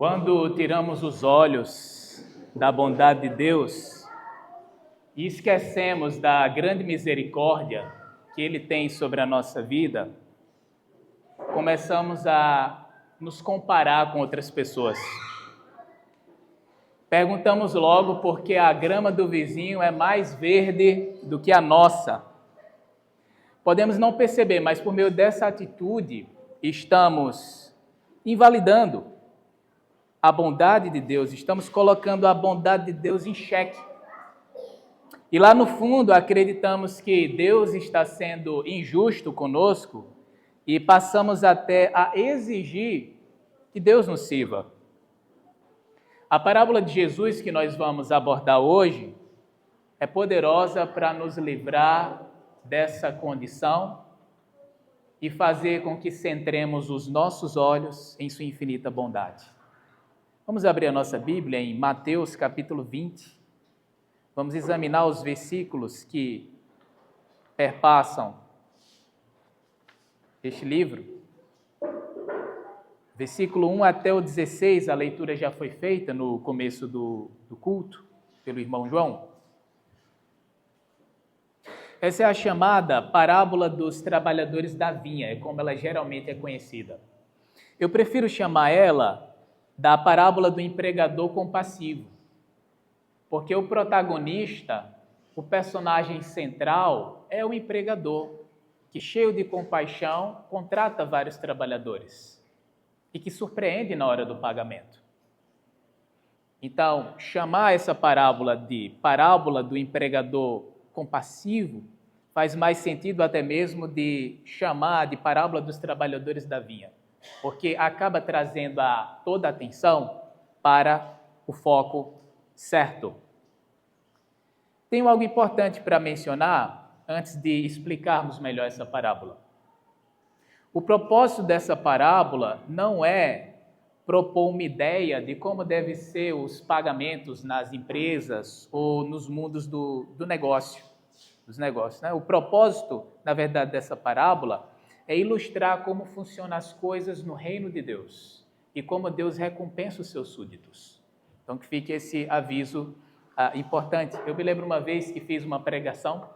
Quando tiramos os olhos da bondade de Deus e esquecemos da grande misericórdia que Ele tem sobre a nossa vida, começamos a nos comparar com outras pessoas. Perguntamos logo por que a grama do vizinho é mais verde do que a nossa. Podemos não perceber, mas por meio dessa atitude estamos invalidando a bondade de Deus, estamos colocando a bondade de Deus em xeque. E lá no fundo acreditamos que Deus está sendo injusto conosco e passamos até a exigir que Deus nos sirva. A parábola de Jesus que nós vamos abordar hoje é poderosa para nos livrar dessa condição e fazer com que centremos os nossos olhos em sua infinita bondade. Vamos abrir a nossa Bíblia em Mateus capítulo 20. Vamos examinar os versículos que perpassam este livro. Versículo 1 até o 16, a leitura já foi feita no começo do culto pelo irmão João. Essa é a chamada parábola dos trabalhadores da vinha, é como ela geralmente é conhecida. Eu prefiro chamar ela da parábola do empregador compassivo, porque o protagonista, o personagem central, é o empregador, que cheio de compaixão contrata vários trabalhadores e que surpreende na hora do pagamento. Então, chamar essa parábola de parábola do empregador compassivo faz mais sentido até mesmo de chamar de parábola dos trabalhadores da vinha, porque acaba trazendo toda a atenção para o foco certo. Tenho algo importante para mencionar antes de explicarmos melhor essa parábola. O propósito dessa parábola não é propor uma ideia de como devem ser os pagamentos nas empresas ou nos mundos dos negócios, né? O propósito, na verdade, dessa parábola é ilustrar como funcionam as coisas no reino de Deus e como Deus recompensa os seus súditos. Então, que fique esse aviso importante. Eu me lembro uma vez que fiz uma pregação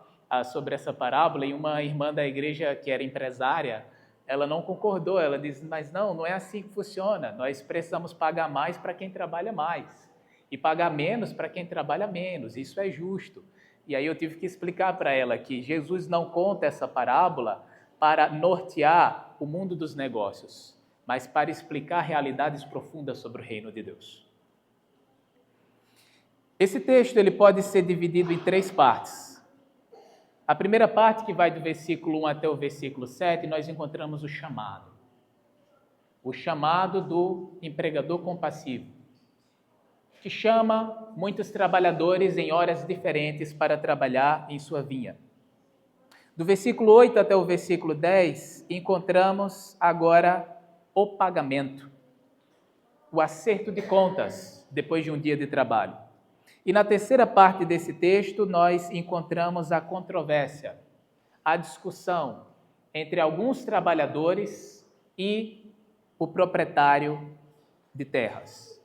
sobre essa parábola e uma irmã da igreja que era empresária, ela não concordou, ela disse, mas não é assim que funciona, nós precisamos pagar mais para quem trabalha mais e pagar menos para quem trabalha menos, isso é justo. E aí eu tive que explicar para ela que Jesus não conta essa parábola para nortear o mundo dos negócios, mas para explicar realidades profundas sobre o reino de Deus. Esse texto ele pode ser dividido em 3 partes. A primeira parte, que vai do versículo 1 até o versículo 7, nós encontramos o chamado. O chamado do empregador compassivo, que chama muitos trabalhadores em horas diferentes para trabalhar em sua vinha. Do versículo 8 até o versículo 10, encontramos agora o pagamento, o acerto de contas depois de um dia de trabalho. E na terceira parte desse texto, nós encontramos a controvérsia, a discussão entre alguns trabalhadores e o proprietário de terras.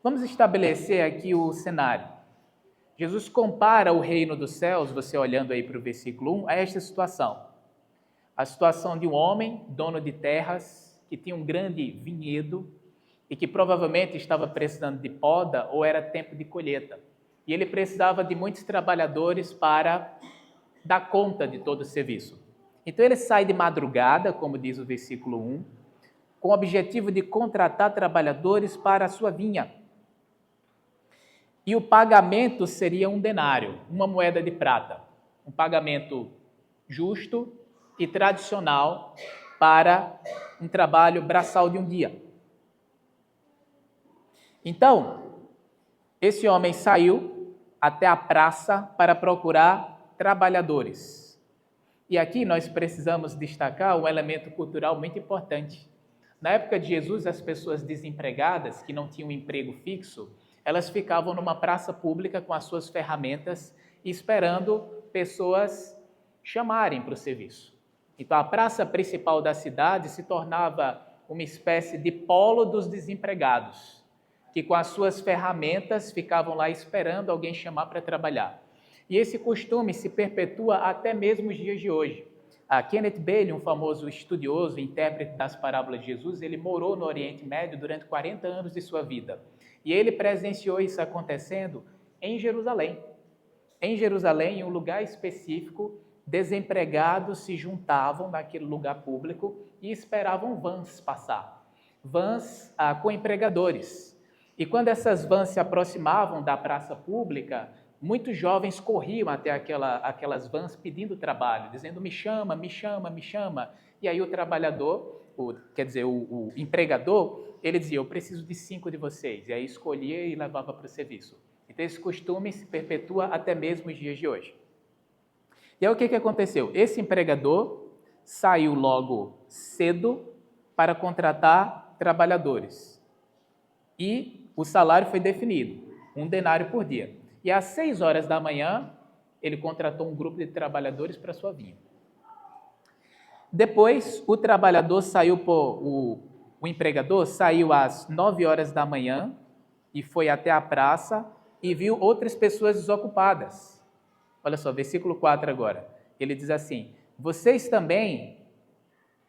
Vamos estabelecer aqui o cenário. Jesus compara o reino dos céus, você olhando aí para o versículo 1, a esta situação. A situação de um homem, dono de terras, que tinha um grande vinhedo e que provavelmente estava precisando de poda ou era tempo de colheita. E ele precisava de muitos trabalhadores para dar conta de todo o serviço. Então ele sai de madrugada, como diz o versículo 1, com o objetivo de contratar trabalhadores para a sua vinha. E o pagamento seria um denário, uma moeda de prata. Um pagamento justo e tradicional para um trabalho braçal de um dia. Então, esse homem saiu até a praça para procurar trabalhadores. E aqui nós precisamos destacar um elemento cultural muito importante. Na época de Jesus, as pessoas desempregadas, que não tinham um emprego fixo, elas ficavam numa praça pública com as suas ferramentas, esperando pessoas chamarem para o serviço. Então, a praça principal da cidade se tornava uma espécie de polo dos desempregados, que com as suas ferramentas ficavam lá esperando alguém chamar para trabalhar. E esse costume se perpetua até mesmo os dias de hoje. Kenneth Bailey, um famoso estudioso e intérprete das parábolas de Jesus, ele morou no Oriente Médio durante 40 anos de sua vida. E ele presenciou isso acontecendo em Jerusalém. Em Jerusalém, em um lugar específico, desempregados se juntavam naquele lugar público e esperavam vans passar. Vans com empregadores. E quando essas vans se aproximavam da praça pública, muitos jovens corriam até aquelas vans pedindo trabalho, dizendo: me chama, me chama, me chama. E aí o trabalhador, o empregador, ele dizia: eu preciso de 5 de vocês. E aí escolhia e levava para o serviço. Então esse costume se perpetua até mesmo os dias de hoje. E aí o que aconteceu? Esse empregador saiu logo cedo para contratar trabalhadores. E o salário foi definido, 1 denário por dia. E às 6 horas da manhã, ele contratou um grupo de trabalhadores para sua vinha. Depois, o empregador saiu às 9 horas da manhã e foi até a praça e viu outras pessoas desocupadas. Olha só, versículo 4 agora. Ele diz assim: vocês também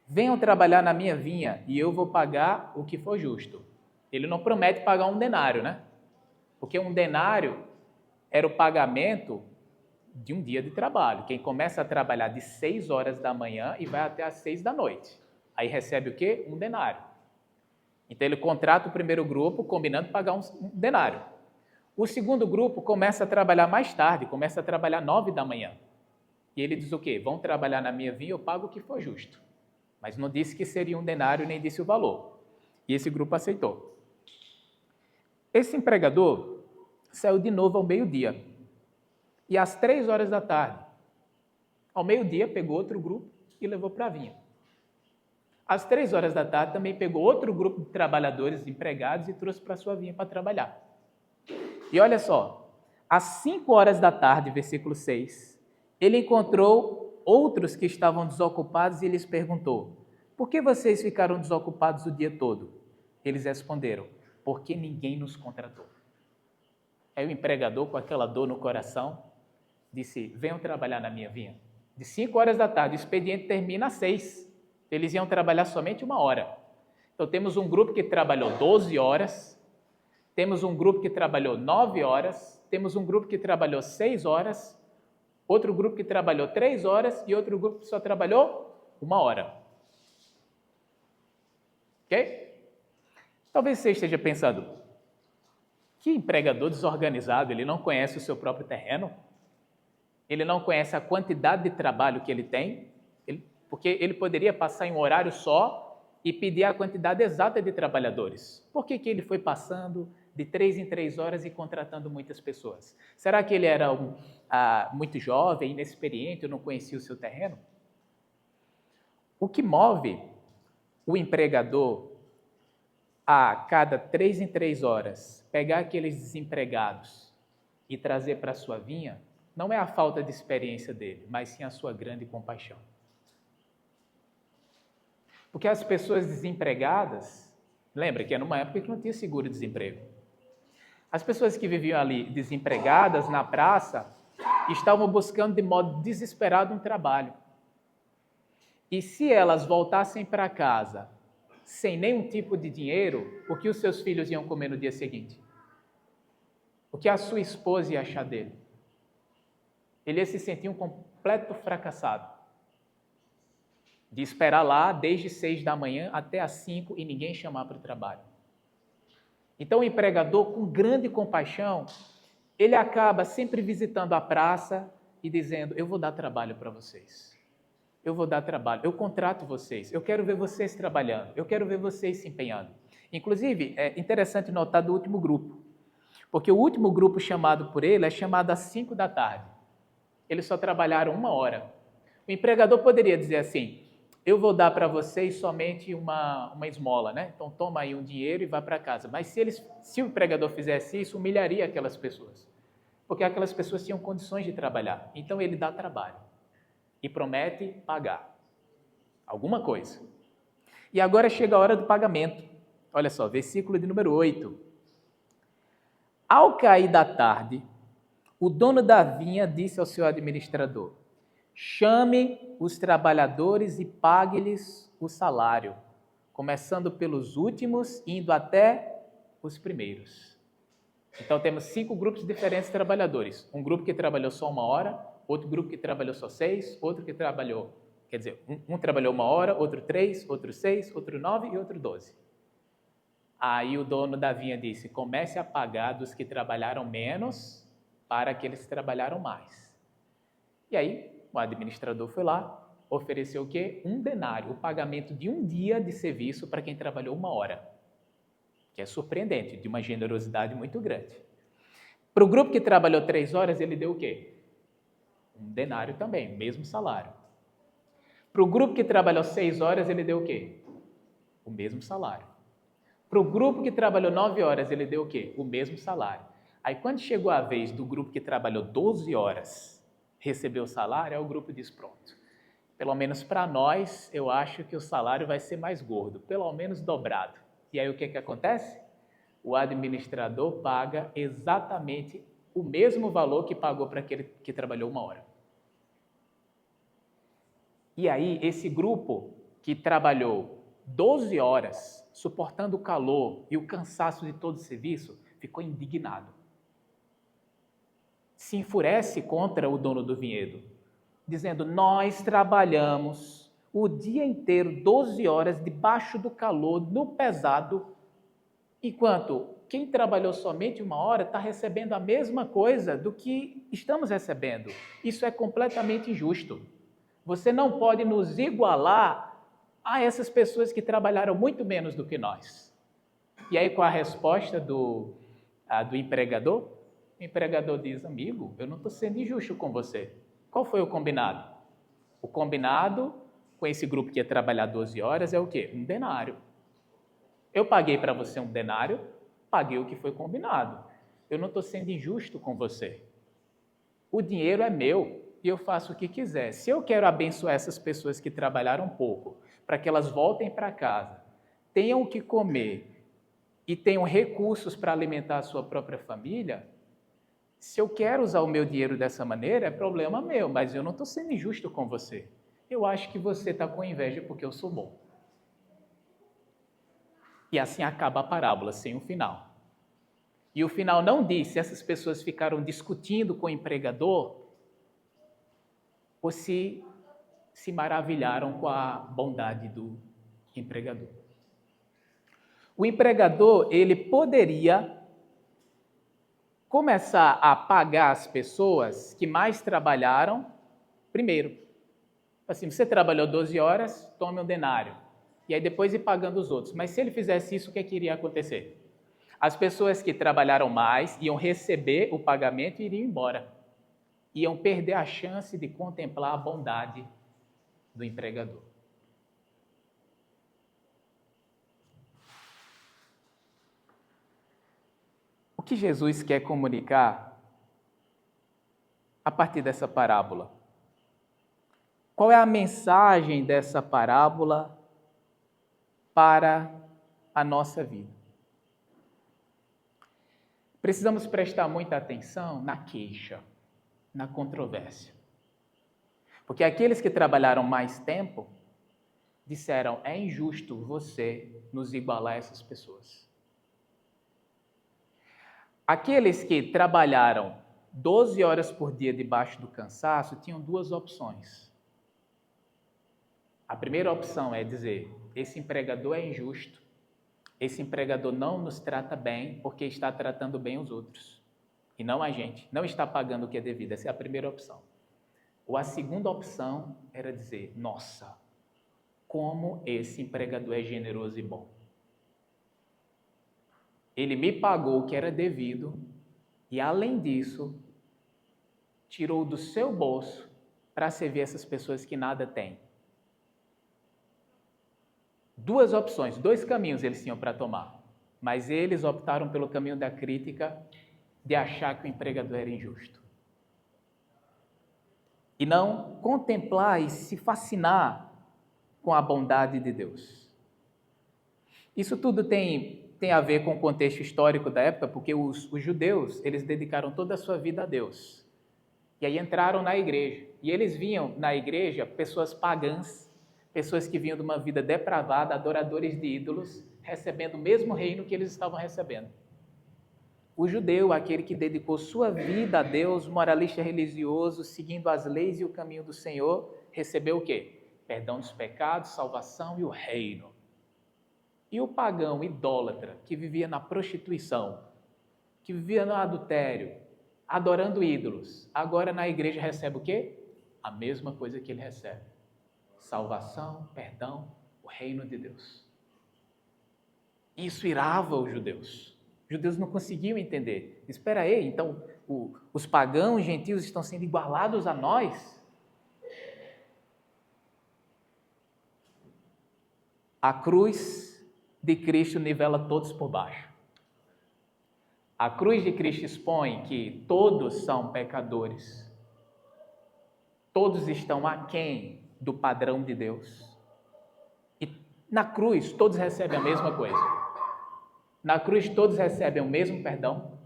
venham trabalhar na minha vinha e eu vou pagar o que for justo. Ele não promete pagar 1 denário, né? Porque 1 denário era o pagamento de um dia de trabalho. Quem começa a trabalhar de 6 horas da manhã e vai até às 6 da noite. Aí recebe o quê? 1 denário. Então ele contrata o primeiro grupo, combinando pagar 1 denário. O segundo grupo começa a trabalhar mais tarde, começa a trabalhar 9 da manhã. E ele diz o quê? Vão trabalhar na minha vinha, eu pago o que for justo. Mas não disse que seria 1 denário, nem disse o valor. E esse grupo aceitou. Esse empregador saiu de novo ao meio-dia. E às 3 horas da tarde, ao meio-dia, pegou outro grupo e levou para a vinha. Às 3 horas da tarde, também pegou outro grupo de trabalhadores empregados e trouxe para a sua vinha para trabalhar. E olha só, às 5 horas da tarde, versículo 6, ele encontrou outros que estavam desocupados e lhes perguntou: por que vocês ficaram desocupados o dia todo? Eles responderam: porque ninguém nos contratou. Aí o empregador, com aquela dor no coração, disse: venham trabalhar na minha vinha. De 5 horas da tarde, o expediente termina às 6. Eles iam trabalhar somente 1 hora. Então temos um grupo que trabalhou 12 horas, temos um grupo que trabalhou 9 horas, temos um grupo que trabalhou 6 horas, outro grupo que trabalhou 3 horas e outro grupo que só trabalhou 1 hora. Ok? Talvez você esteja pensando: que empregador desorganizado, ele não conhece o seu próprio terreno? Ele não conhece a quantidade de trabalho que ele tem? Porque ele poderia passar em um horário só e pedir a quantidade exata de trabalhadores. Por que ele foi passando de 3 em 3 horas e contratando muitas pessoas? Será que ele era muito jovem, inexperiente, ou não conhecia o seu terreno? O que move o empregador a cada 3 em 3 horas pegar aqueles desempregados e trazer para a sua vinha não é a falta de experiência dele, mas sim a sua grande compaixão. Porque as pessoas desempregadas, lembra que era numa época que não tinha seguro-desemprego. As pessoas que viviam ali desempregadas na praça estavam buscando de modo desesperado um trabalho. E se elas voltassem para casa sem nenhum tipo de dinheiro, o que os seus filhos iam comer no dia seguinte? O que a sua esposa ia achar dele? Ele ia se sentir um completo fracassado. De esperar lá desde 6 da manhã até às 5 e ninguém chamar para o trabalho. Então o empregador, com grande compaixão, ele acaba sempre visitando a praça e dizendo: eu vou dar trabalho para vocês. Eu vou dar trabalho, eu contrato vocês, eu quero ver vocês trabalhando, eu quero ver vocês se empenhando. Inclusive, é interessante notar do último grupo, porque o último grupo chamado por ele é chamado às 5 da tarde. Eles só trabalharam 1 hora. O empregador poderia dizer assim: eu vou dar para vocês somente uma esmola, né? Então toma aí um dinheiro e vá para casa. Mas se o empregador fizesse isso, humilharia aquelas pessoas, porque aquelas pessoas tinham condições de trabalhar. Então ele dá trabalho e promete pagar alguma coisa. E agora chega a hora do pagamento. Olha só, versículo de número 8. Ao cair da tarde, o dono da vinha disse ao seu administrador: chame os trabalhadores e pague-lhes o salário, começando pelos últimos, indo até os primeiros. Então temos 5 grupos diferentes de trabalhadores. Um grupo que trabalhou só 1 hora, outro grupo que trabalhou só 6, outro que trabalhou, quer dizer, um trabalhou 1 hora, outro 3, outro 6, outro 9 e outro 12. Aí o dono da vinha disse: comece a pagar dos que trabalharam menos para aqueles que trabalharam mais. E aí o administrador foi lá, ofereceu o quê? 1 denário, o pagamento de 1 dia de serviço para quem trabalhou 1 hora. Que é surpreendente, de uma generosidade muito grande. Para o grupo que trabalhou 3 horas, ele deu o quê? 1 denário também, mesmo salário. Para o grupo que trabalhou 6 horas, ele deu o quê? O mesmo salário. Para o grupo que trabalhou 9 horas, ele deu o quê? O mesmo salário. Aí, quando chegou a vez do grupo que trabalhou 12 horas receber o salário, aí o grupo diz: pronto, pelo menos para nós, eu acho que o salário vai ser mais gordo, pelo menos dobrado. E aí o que acontece? O administrador paga exatamente o mesmo valor que pagou para aquele que trabalhou 1 hora. E aí esse grupo que trabalhou 12 horas, suportando o calor e o cansaço de todo o serviço, ficou indignado. Se enfurece contra o dono do vinhedo, dizendo: nós trabalhamos o dia inteiro, 12 horas, debaixo do calor, no pesado, enquanto quem trabalhou somente 1 hora está recebendo a mesma coisa do que estamos recebendo. Isso é completamente injusto. Você não pode nos igualar a essas pessoas que trabalharam muito menos do que nós. E aí, qual a resposta do empregador? O empregador diz: amigo, eu não estou sendo injusto com você. Qual foi o combinado? O combinado com esse grupo que ia trabalhar 12 horas é o quê? 1 denário. Eu paguei para você 1 denário, paguei o que foi combinado. Eu não estou sendo injusto com você. O dinheiro é meu e eu faço o que quiser. Se eu quero abençoar essas pessoas que trabalharam pouco, para que elas voltem para casa, tenham o que comer e tenham recursos para alimentar a sua própria família, se eu quero usar o meu dinheiro dessa maneira, é problema meu, mas eu não estou sendo injusto com você. Eu acho que você está com inveja porque eu sou bom. E assim acaba a parábola, sem um final. E o final não diz se essas pessoas ficaram discutindo com o empregador ou se maravilharam com a bondade do empregador. O empregador, ele poderia começar a pagar as pessoas que mais trabalharam primeiro. Assim, você trabalhou 12 horas, tome 1 denário. E aí depois ir pagando os outros. Mas se ele fizesse isso, o que iria acontecer? As pessoas que trabalharam mais iam receber o pagamento e iriam embora. Iam perder a chance de contemplar a bondade do empregador. O que Jesus quer comunicar a partir dessa parábola? Qual é a mensagem dessa parábola para a nossa vida? Precisamos prestar muita atenção na queixa, na controvérsia. Porque aqueles que trabalharam mais tempo disseram: é injusto você nos igualar a essas pessoas. Aqueles que trabalharam 12 horas por dia debaixo do cansaço tinham 2 opções. A primeira opção é dizer: esse empregador é injusto, esse empregador não nos trata bem porque está tratando bem os outros e não a gente, não está pagando o que é devido. Essa é a primeira opção. Ou a segunda opção era dizer: nossa, como esse empregador é generoso e bom. Ele me pagou o que era devido e, além disso, tirou do seu bolso para servir essas pessoas que nada têm. 2 opções, 2 caminhos eles tinham para tomar, mas eles optaram pelo caminho da crítica, de achar que o empregador era injusto. E não contemplar e se fascinar com a bondade de Deus. Isso tudo tem a ver com o contexto histórico da época, porque os judeus, eles dedicaram toda a sua vida a Deus. E aí entraram na igreja. E eles viam na igreja pessoas pagãs, pessoas que vinham de uma vida depravada, adoradores de ídolos, recebendo o mesmo reino que eles estavam recebendo. O judeu, aquele que dedicou sua vida a Deus, moralista religioso, seguindo as leis e o caminho do Senhor, recebeu o quê? Perdão dos pecados, salvação e o reino. E o pagão idólatra, que vivia na prostituição, que vivia no adultério, adorando ídolos, agora na igreja recebe o quê? A mesma coisa que ele recebe. Salvação, perdão, o reino de Deus. Isso irava os judeus. Os judeus não conseguiam entender. Espera aí, então os pagãos, gentios estão sendo igualados a nós? A cruz de Cristo nivela todos por baixo. A cruz de Cristo expõe que todos são pecadores. Todos estão aquém do padrão de Deus. E na cruz todos recebem a mesma coisa. Na cruz todos recebem o mesmo perdão,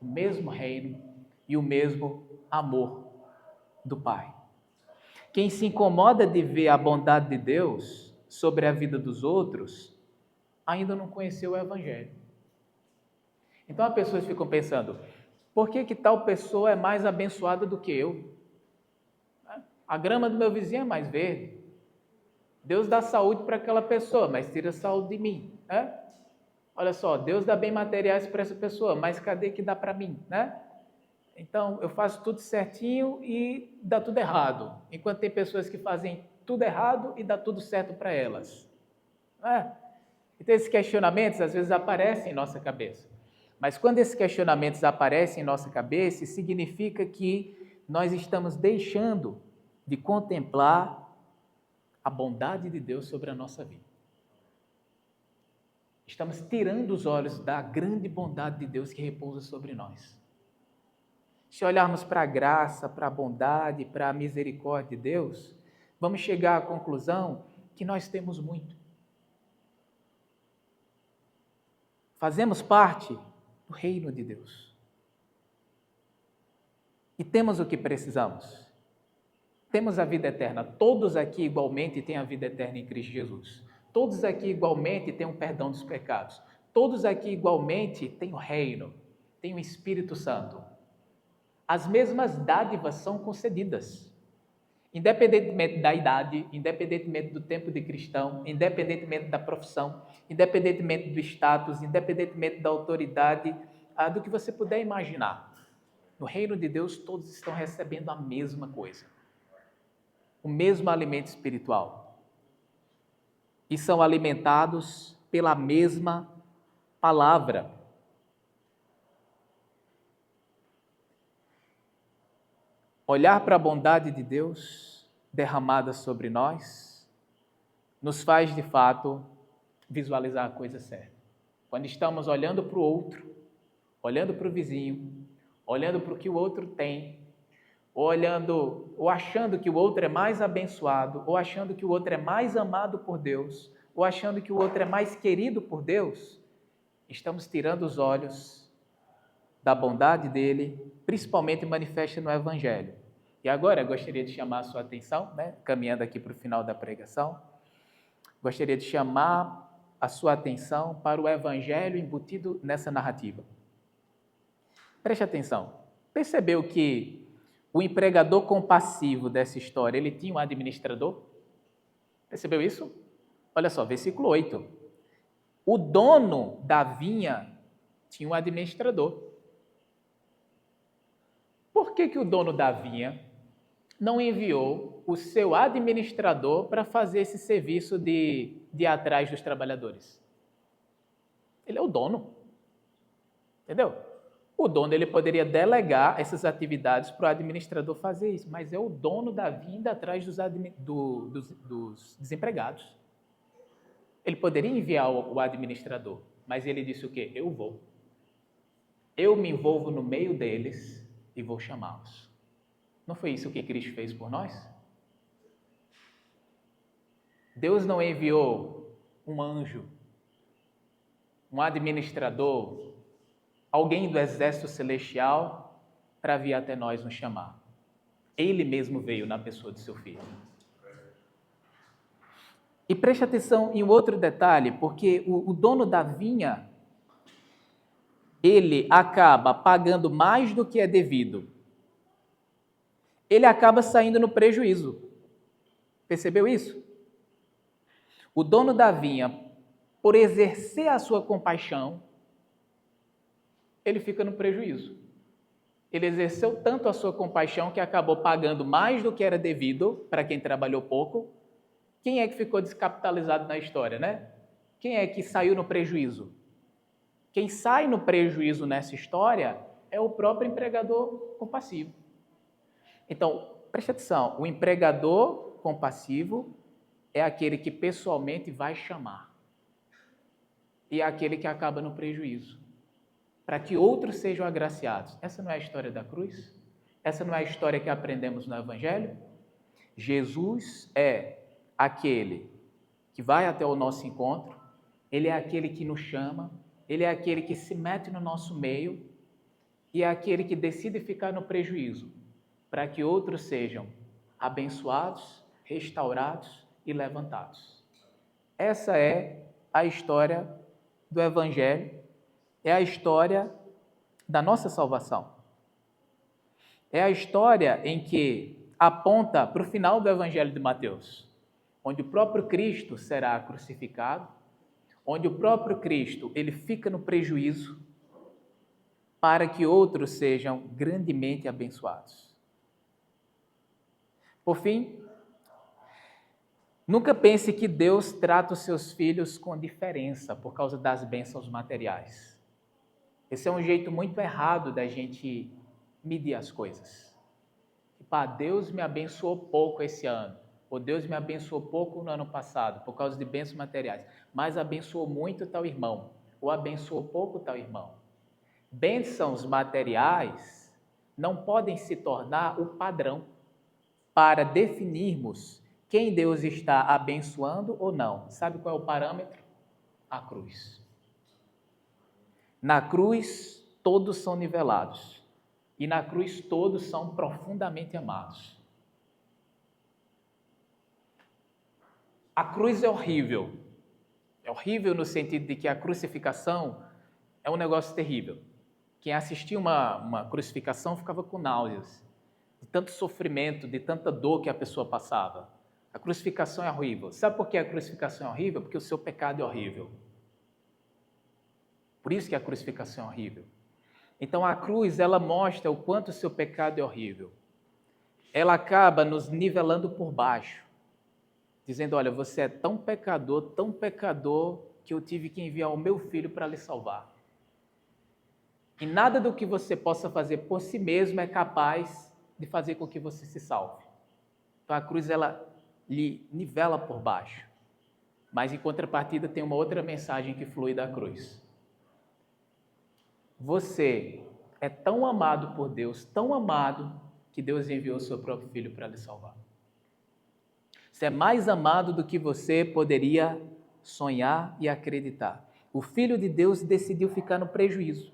o mesmo reino e o mesmo amor do Pai. Quem se incomoda de ver a bondade de Deus sobre a vida dos outros, ainda não conheceu o Evangelho. Então as pessoas ficam pensando, por que tal pessoa é mais abençoada do que eu? A grama do meu vizinho é mais verde. Deus dá saúde para aquela pessoa, mas tira a saúde de mim, né? Olha só, Deus dá bem materiais para essa pessoa, mas cadê que dá para mim, né? Então, eu faço tudo certinho e dá tudo errado. Enquanto tem pessoas que fazem tudo errado e dá tudo certo para elas. Então, esses questionamentos às vezes aparecem em nossa cabeça. Mas quando esses questionamentos aparecem em nossa cabeça, significa que nós estamos deixando de contemplar a bondade de Deus sobre a nossa vida. Estamos tirando os olhos da grande bondade de Deus que repousa sobre nós. Se olharmos para a graça, para a bondade, para a misericórdia de Deus, vamos chegar à conclusão que nós temos muito. Fazemos parte do reino de Deus. E temos o que precisamos. Temos a vida eterna. Todos aqui igualmente têm a vida eterna em Cristo Jesus. Todos aqui igualmente têm o perdão dos pecados. Todos aqui igualmente têm o reino, têm o Espírito Santo. As mesmas dádivas são concedidas. Independentemente da idade, independentemente do tempo de cristão, independentemente da profissão, independentemente do status, independentemente da autoridade, do que você puder imaginar. No reino de Deus, todos estão recebendo a mesma coisa. O mesmo alimento espiritual. E são alimentados pela mesma palavra. Olhar para a bondade de Deus derramada sobre nós nos faz, de fato, visualizar a coisa certa. Quando estamos olhando para o outro, olhando para o vizinho, olhando para o que o outro tem, ou achando que o outro é mais abençoado, ou achando que o outro é mais amado por Deus, ou achando que o outro é mais querido por Deus, estamos tirando os olhos da bondade dele, principalmente manifesta no Evangelho. E agora, eu gostaria de chamar a sua atenção, caminhando aqui para o final da pregação, gostaria de chamar a sua atenção para o Evangelho embutido nessa narrativa. Preste atenção. Percebeu que o empregador compassivo dessa história, ele tinha um administrador? Percebeu isso? Olha só, versículo 8. O dono da vinha tinha um administrador. Por que o dono da vinha não enviou o seu administrador para fazer esse serviço de ir atrás dos trabalhadores? Ele é o dono. Entendeu? O dono ele poderia delegar essas atividades para o administrador fazer isso, mas é o dono da vinda atrás dos desempregados. Ele poderia enviar o administrador, mas ele disse o quê? Eu vou. Eu me envolvo no meio deles e vou chamá-los. Não foi isso que Cristo fez por nós? Deus não enviou um anjo um administrador, alguém do exército celestial para vir até nós nos chamar. Ele mesmo veio na pessoa de seu filho. E preste atenção em um outro detalhe, porque o dono da vinha, ele acaba pagando mais do que é devido. Ele acaba saindo no prejuízo. Percebeu isso? O dono da vinha, por exercer a sua compaixão, ele fica no prejuízo. Ele exerceu tanto a sua compaixão que acabou pagando mais do que era devido para quem trabalhou pouco. Quem é que ficou descapitalizado na história, né? Quem é que saiu no prejuízo? Quem sai no prejuízo nessa história é o próprio empregador compassivo. Então, preste atenção, o empregador compassivo é aquele que pessoalmente vai chamar. E é aquele que acaba no prejuízo, para que outros sejam agraciados. Essa não é a história da cruz? Essa não é a história que aprendemos no Evangelho? Jesus é aquele que vai até o nosso encontro, ele é aquele que nos chama, ele é aquele que se mete no nosso meio e é aquele que decide ficar no prejuízo, para que outros sejam abençoados, restaurados e levantados. Essa é a história do Evangelho, é a história da nossa salvação. É a história em que aponta para o final do Evangelho de Mateus, onde o próprio Cristo será crucificado, onde o próprio Cristo ele fica no prejuízo para que outros sejam grandemente abençoados. Por fim, nunca pense que Deus trata os seus filhos com diferença por causa das bênçãos materiais. Esse é um jeito muito errado da gente medir as coisas. Tipo, Deus me abençoou pouco esse ano, ou Deus me abençoou pouco no ano passado, por causa de bênçãos materiais, mas abençoou muito tal irmão, ou abençoou pouco tal irmão. Bênçãos materiais não podem se tornar o padrão para definirmos quem Deus está abençoando ou não. Sabe qual é o parâmetro? A cruz. Na cruz, todos são nivelados. E na cruz, todos são profundamente amados. A cruz é horrível. É horrível no sentido de que a crucificação é um negócio terrível. Quem assistia uma crucificação ficava com náuseas, de tanto sofrimento, de tanta dor que a pessoa passava. A crucificação é horrível. Sabe por que a crucificação é horrível? Porque o seu pecado é horrível. Por isso que a crucificação é horrível. Então a cruz, ela mostra o quanto o seu pecado é horrível. Ela acaba nos nivelando por baixo, dizendo, olha, você é tão pecador, que eu tive que enviar o meu filho para lhe salvar. E nada do que você possa fazer por si mesmo é capaz de fazer com que você se salve. Então a cruz, ela lhe nivela por baixo. Mas em contrapartida tem uma outra mensagem que flui da cruz. Você é tão amado por Deus, tão amado, que Deus enviou o seu próprio filho para lhe salvar. Você é mais amado do que você poderia sonhar e acreditar. O Filho de Deus decidiu ficar no prejuízo,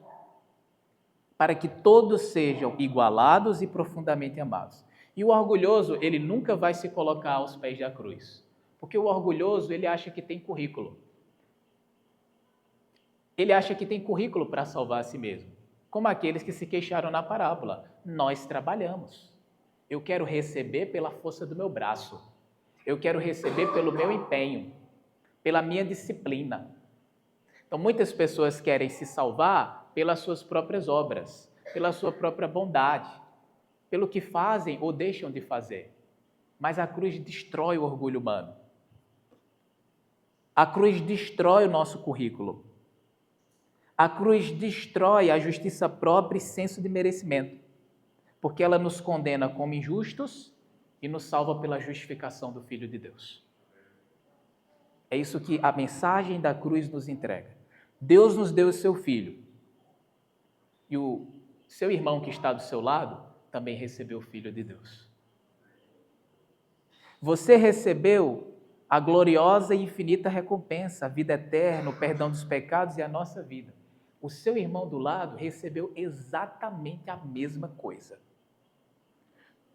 para que todos sejam igualados e profundamente amados. E o orgulhoso, ele nunca vai se colocar aos pés da cruz, porque o orgulhoso, ele acha que tem currículo. Ele acha que tem currículo para salvar a si mesmo, como aqueles que se queixaram na parábola. Nós trabalhamos. Eu quero receber pela força do meu braço. Eu quero receber pelo meu empenho, pela minha disciplina. Então, muitas pessoas querem se salvar pelas suas próprias obras, pela sua própria bondade, pelo que fazem ou deixam de fazer. Mas a cruz destrói o orgulho humano. A cruz destrói o nosso currículo. A cruz destrói a justiça própria e senso de merecimento, porque ela nos condena como injustos e nos salva pela justificação do Filho de Deus. É isso que a mensagem da cruz nos entrega. Deus nos deu o seu Filho, e o seu irmão que está do seu lado também recebeu o Filho de Deus. Você recebeu a gloriosa e infinita recompensa, a vida eterna, o perdão dos pecados e a nossa vida. O seu irmão do lado recebeu exatamente a mesma coisa.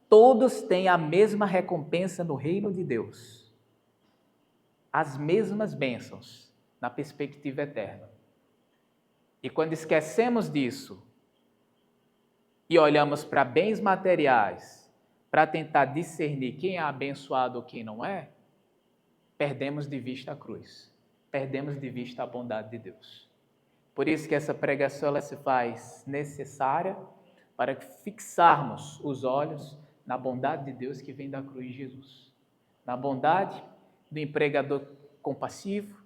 Todos têm a mesma recompensa no reino de Deus. As mesmas bênçãos na perspectiva eterna. E quando esquecemos disso e olhamos para bens materiais para tentar discernir quem é abençoado ou quem não é, perdemos de vista a cruz, perdemos de vista a bondade de Deus. Por isso que essa pregação ela se faz necessária para fixarmos os olhos na bondade de Deus que vem da cruz de Jesus. Na bondade do empregador compassivo,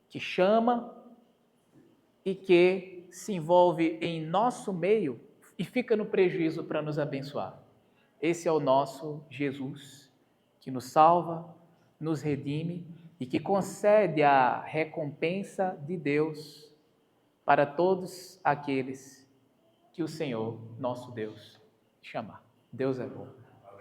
que chama e que se envolve em nosso meio e fica no prejuízo para nos abençoar. Esse é o nosso Jesus, que nos salva, nos redime e que concede a recompensa de Deus para todos aqueles que o Senhor, nosso Deus, chamar. Deus é bom.